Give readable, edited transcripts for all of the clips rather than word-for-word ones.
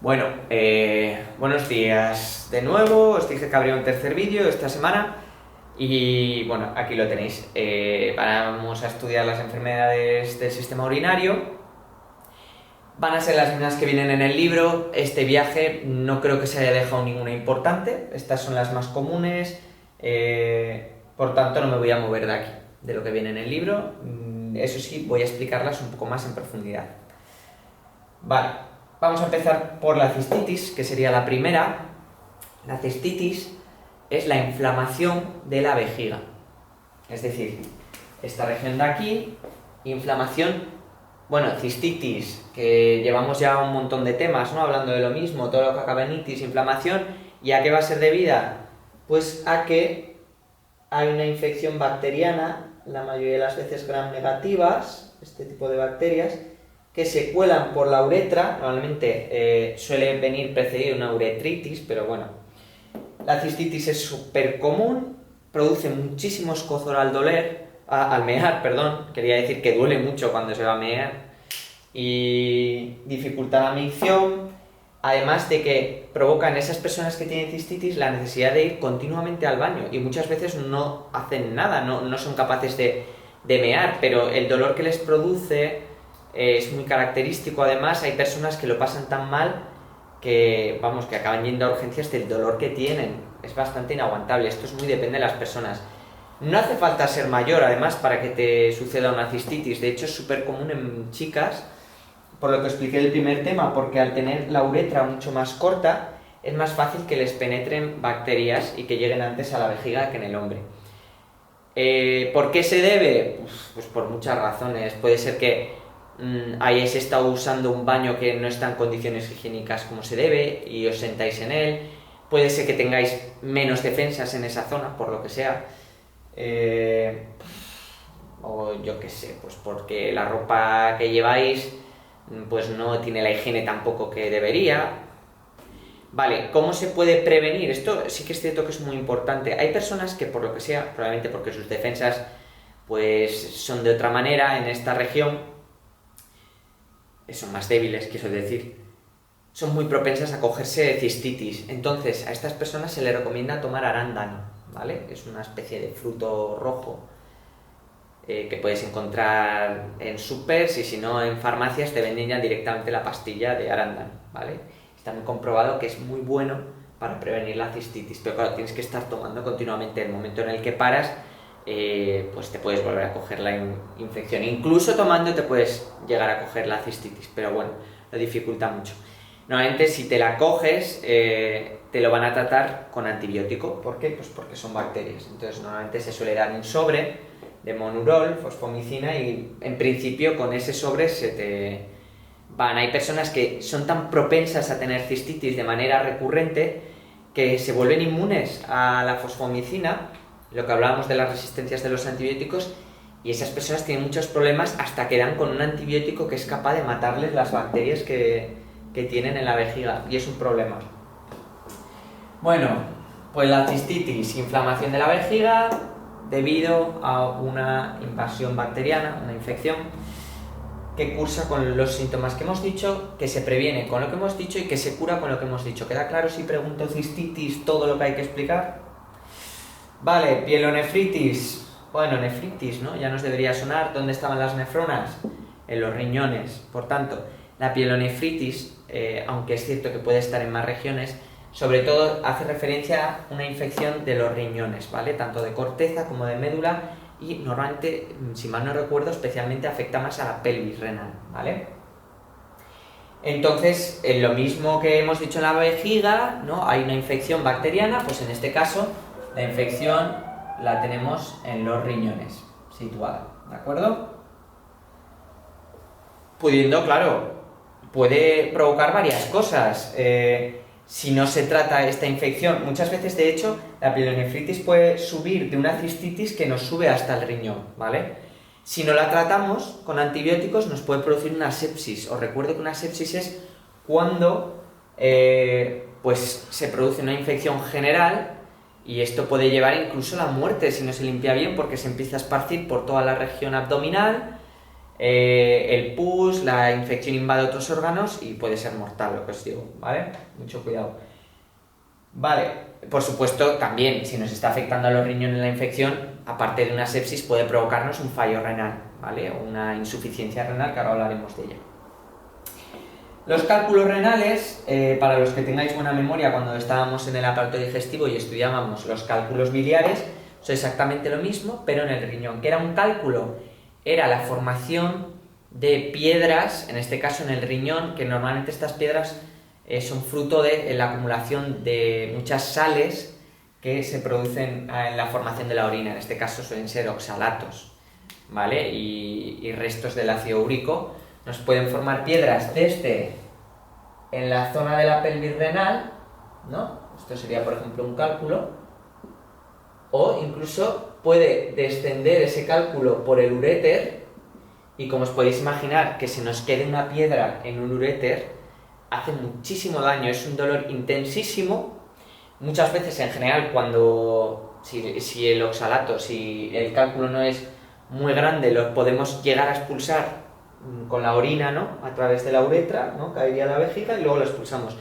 Bueno, buenos días de nuevo. Os dije que habría un tercer vídeo esta semana y bueno, aquí lo tenéis. Vamos a estudiar las enfermedades del sistema urinario. Van a ser las mismas que vienen en el libro. Este viaje no creo que se haya dejado ninguna importante. Estas son las más comunes, por tanto no me voy a mover de aquí, de lo que viene en el libro. Eso sí, voy a explicarlas un poco más en profundidad. Vale, vamos a empezar por la cistitis, que sería la primera. La cistitis es la inflamación de la vejiga. Es decir, esta región de aquí, inflamación. Bueno, cistitis, que llevamos ya un montón de temas, ¿no? Hablando de lo mismo, todo lo que acaba en itis, inflamación. ¿Y a qué va a ser debida? Pues a que hay una infección bacteriana, la mayoría de las veces gram negativas, este tipo de bacterias, que se cuelan por la uretra. Normalmente suele venir precedida de una uretritis, pero bueno. La cistitis es súper común, produce muchísimo escozor al mear, quería decir que duele mucho cuando se va a mear, y dificulta la micción, además de que provoca en esas personas que tienen cistitis la necesidad de ir continuamente al baño, y muchas veces no hacen nada, no son capaces de mear, pero el dolor que les produce es muy característico. Además, hay personas que lo pasan tan mal que, vamos, que acaban yendo a urgencias del dolor que tienen. Es bastante inaguantable. Esto es muy depende de las personas. No hace falta ser mayor, además, para que te suceda una cistitis. De hecho, es súper común en chicas, por lo que expliqué el primer tema, porque al tener la uretra mucho más corta, es más fácil que les penetren bacterias y que lleguen antes a la vejiga que en el hombre. ¿Por qué se debe? Pues por muchas razones. Puede ser que hayáis estado usando un baño que no está en condiciones higiénicas como se debe y os sentáis en él. Puede ser que tengáis menos defensas en esa zona, por lo que sea. O yo qué sé, pues porque la ropa que lleváis pues no tiene la higiene tampoco que debería. Vale, ¿cómo se puede prevenir? Esto sí que es cierto que es muy importante. Hay personas que por lo que sea, probablemente porque sus defensas pues son de otra manera en esta región, son más débiles, quiero decir, son muy propensas a cogerse cistitis. Entonces, a estas personas se les recomienda tomar arándano, ¿vale? Es una especie de fruto rojo que puedes encontrar en supers, y si no en farmacias te venden ya directamente la pastilla de arándano, ¿vale? Está muy comprobado que es muy bueno para prevenir la cistitis, pero claro, tienes que estar tomando continuamente. El momento en el que paras, pues te puedes volver a coger la infección. Incluso tomando te puedes llegar a coger la cistitis, pero bueno, lo dificulta mucho. Normalmente si te la coges, te lo van a tratar con antibiótico. ¿Por qué? Pues porque son bacterias. Entonces normalmente se suele dar un sobre de monurol, fosfomicina, y en principio con ese sobre se te van. Hay personas que son tan propensas a tener cistitis de manera recurrente que se vuelven inmunes a la fosfomicina, lo que hablábamos de las resistencias de los antibióticos, y esas personas tienen muchos problemas hasta que dan con un antibiótico que es capaz de matarles las bacterias que tienen en la vejiga, y es un problema. Bueno, pues la cistitis, inflamación de la vejiga debido a una invasión bacteriana, una infección que cursa con los síntomas que hemos dicho, que se previene con lo que hemos dicho y que se cura con lo que hemos dicho. ¿Queda claro si pregunto cistitis todo lo que hay que explicar? Vale, pielonefritis. Bueno, nefritis, ¿no? Ya nos debería sonar. ¿Dónde estaban las nefronas? En los riñones. Por tanto, la pielonefritis, aunque es cierto que puede estar en más regiones, sobre todo hace referencia a una infección de los riñones, ¿vale? Tanto de corteza como de médula, y normalmente, si mal no recuerdo, especialmente afecta más a la pelvis renal, ¿vale? Entonces, lo mismo que hemos dicho en la vejiga, ¿no? Hay una infección bacteriana, pues en este caso la infección la tenemos en los riñones, situada, ¿de acuerdo? Puede provocar varias cosas. Si no se trata esta infección, muchas veces de hecho la pielonefritis puede subir de una cistitis que nos sube hasta el riñón, ¿vale? Si no la tratamos con antibióticos nos puede producir una sepsis. Os recuerdo que una sepsis es cuando pues se produce una infección general, y esto puede llevar incluso a la muerte si no se limpia bien, porque se empieza a esparcir por toda la región abdominal el pus, la infección invade otros órganos y puede ser mortal, lo que os digo, ¿vale? Mucho cuidado. Vale, por supuesto, también, si nos está afectando a los riñones la infección, aparte de una sepsis, puede provocarnos un fallo renal, ¿vale? O una insuficiencia renal, que ahora hablaremos de ella. Los cálculos renales, para los que tengáis buena memoria, cuando estábamos en el aparato digestivo y estudiábamos los cálculos biliares, son exactamente lo mismo, pero en el riñón. ¿Qué era un cálculo? Era la formación de piedras, en este caso en el riñón, que normalmente estas piedras son fruto de la acumulación de muchas sales que se producen en la formación de la orina. En este caso suelen ser oxalatos, ¿vale? Y restos del ácido úrico. Nos pueden formar piedras desde en la zona de la pelvis renal, ¿no? Esto sería, por ejemplo, un cálculo. O incluso puede descender ese cálculo por el uréter, y como os podéis imaginar, que se nos quede una piedra en un uréter hace muchísimo daño, es un dolor intensísimo. Muchas veces, en general, si el oxalato, si el cálculo no es muy grande, lo podemos llegar a expulsar con la orina, ¿no? A través de la uretra, ¿no? Caería a la vejiga y luego lo expulsamos.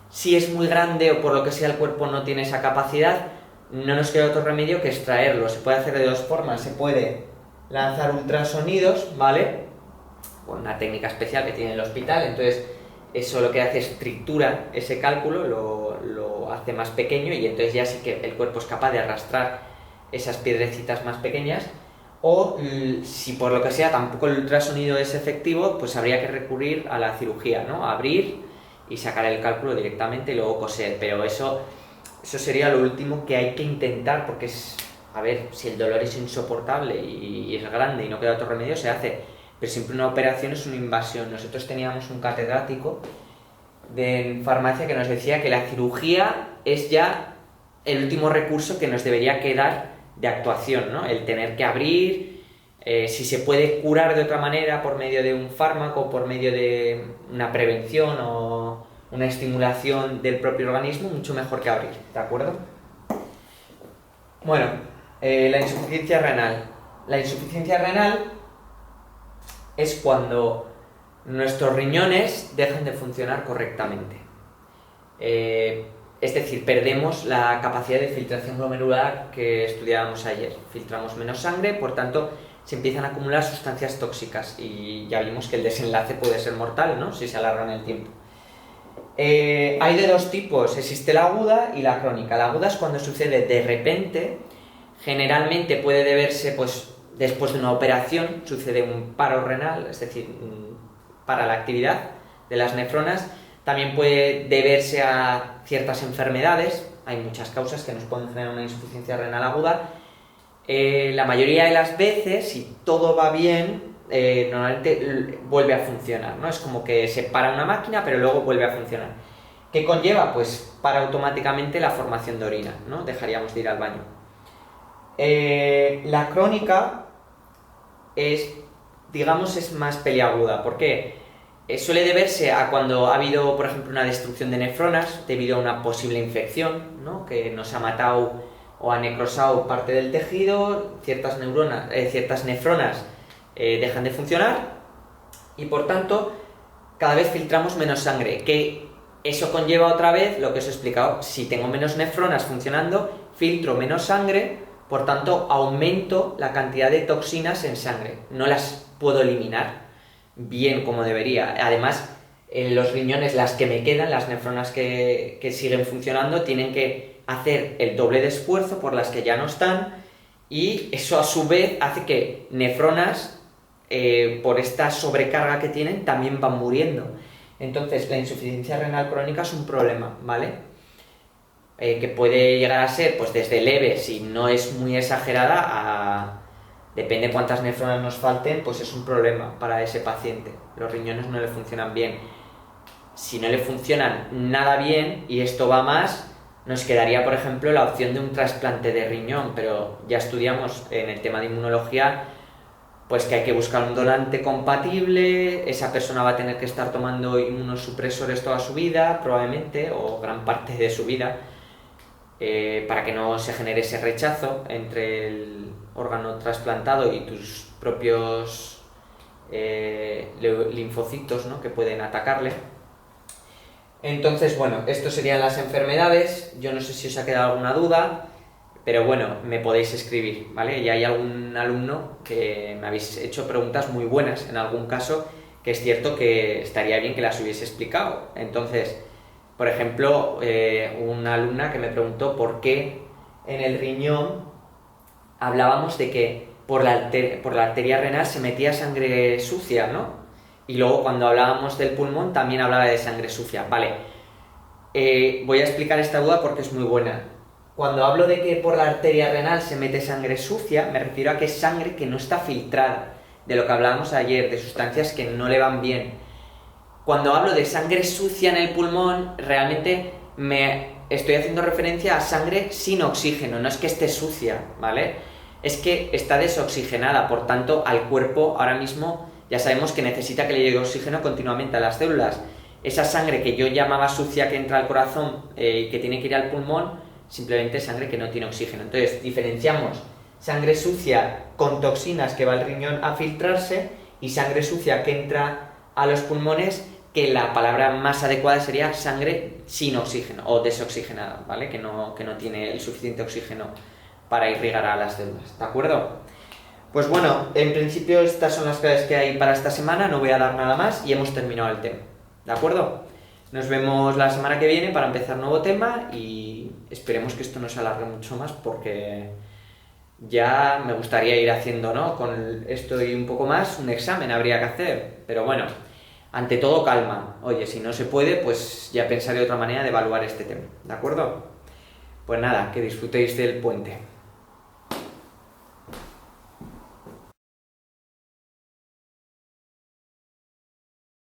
Si es muy grande o por lo que sea el cuerpo no tiene esa capacidad, no nos queda otro remedio que extraerlo. Se puede hacer de dos formas. Se puede lanzar ultrasonidos, ¿vale? Con una técnica especial que tiene el hospital. Entonces, eso lo que hace es tritura ese cálculo, lo hace más pequeño, y entonces ya sí que el cuerpo es capaz de arrastrar esas piedrecitas más pequeñas. O si por lo que sea tampoco el ultrasonido es efectivo, pues habría que recurrir a la cirugía, ¿no? Abrir y sacar el cálculo directamente y luego coser. Pero eso sería lo último que hay que intentar, porque a ver, si el dolor es insoportable y es grande y no queda otro remedio, se hace. Pero siempre una operación es una invasión. Nosotros teníamos un catedrático de farmacia que nos decía que la cirugía es ya el último recurso que nos debería quedar de actuación, ¿no? El tener que abrir, si se puede curar de otra manera por medio de un fármaco, por medio de una prevención o una estimulación del propio organismo, mucho mejor que abrir, ¿de acuerdo? Bueno, la insuficiencia renal. La insuficiencia renal es cuando nuestros riñones dejan de funcionar correctamente. Es decir, perdemos la capacidad de filtración glomerular que estudiábamos ayer. Filtramos menos sangre, por tanto, se empiezan a acumular sustancias tóxicas y ya vimos que el desenlace puede ser mortal, ¿no? Si se alarga en el tiempo. Hay de dos tipos, existe la aguda y la crónica. La aguda es cuando sucede de repente, generalmente puede deberse, pues, después de una operación, sucede un paro renal, es decir, para la actividad de las nefronas. También puede deberse a ciertas enfermedades, hay muchas causas que nos pueden generar una insuficiencia renal aguda. La mayoría de las veces, si todo va bien, normalmente vuelve a funcionar, ¿no? Es como que se para una máquina, pero luego vuelve a funcionar. ¿Qué conlleva? Pues para automáticamente la formación de orina, ¿no? Dejaríamos de ir al baño. La crónica es, digamos, es más peliaguda. ¿Por qué? Suele deberse a cuando ha habido, por ejemplo, una destrucción de nefronas debido a una posible infección, ¿no? Que nos ha matado o ha necrosado parte del tejido, ciertas nefronas dejan de funcionar y por tanto cada vez filtramos menos sangre, que eso conlleva otra vez lo que os he explicado. Si tengo menos nefronas funcionando, filtro menos sangre, por tanto aumento la cantidad de toxinas en sangre, no las puedo eliminar bien como debería. Además, en los riñones, las que me quedan, las nefronas que siguen funcionando, tienen que hacer el doble de esfuerzo por las que ya no están, y eso a su vez hace que nefronas, por esta sobrecarga que tienen, también van muriendo. Entonces, la insuficiencia renal crónica es un problema, ¿vale? Que puede llegar a ser, pues, desde leve, si no es muy exagerada, a... Depende cuántas nefronas nos falten, pues es un problema para ese paciente. Los riñones no le funcionan bien. Si no le funcionan nada bien y esto va más, nos quedaría, por ejemplo, la opción de un trasplante de riñón, pero ya estudiamos en el tema de inmunología, pues que hay que buscar un donante compatible, esa persona va a tener que estar tomando inmunosupresores toda su vida, probablemente, o gran parte de su vida, para que no se genere ese rechazo entre el órgano trasplantado y tus propios linfocitos, ¿no?, que pueden atacarle. Entonces, bueno, esto serían las enfermedades. Yo no sé si os ha quedado alguna duda, pero bueno, me podéis escribir, ¿vale? Y hay algún alumno que me habéis hecho preguntas muy buenas en algún caso, que es cierto que estaría bien que las hubiese explicado. Entonces, por ejemplo, una alumna que me preguntó por qué en el riñón hablábamos de que por la arteria renal se metía sangre sucia, ¿no? Y luego cuando hablábamos del pulmón también hablaba de sangre sucia. Vale, voy a explicar esta duda porque es muy buena. Cuando hablo de que por la arteria renal se mete sangre sucia, me refiero a que es sangre que no está filtrada, de lo que hablábamos ayer, de sustancias que no le van bien. Cuando hablo de sangre sucia en el pulmón, realmente me estoy haciendo referencia a sangre sin oxígeno, no es que esté sucia, ¿vale? Es que está desoxigenada, por tanto, al cuerpo ahora mismo ya sabemos que necesita que le llegue oxígeno continuamente a las células. Esa sangre que yo llamaba sucia que entra al corazón y que tiene que ir al pulmón, simplemente es sangre que no tiene oxígeno. Entonces, diferenciamos sangre sucia con toxinas que va al riñón a filtrarse y sangre sucia que entra a los pulmones, que la palabra más adecuada sería sangre sin oxígeno o desoxigenada, ¿vale? Que no tiene el suficiente oxígeno para irrigar a las células, ¿de acuerdo? Pues bueno, en principio estas son las claves que hay para esta semana, no voy a dar nada más y hemos terminado el tema, ¿de acuerdo? Nos vemos la semana que viene para empezar nuevo tema y esperemos que esto no se alargue mucho más porque ya me gustaría ir haciendo, ¿no?, con esto y un poco más, un examen habría que hacer, pero bueno, ante todo calma. Oye, si no se puede, pues ya pensaré otra manera de evaluar este tema, ¿de acuerdo? Pues nada, que disfrutéis del puente.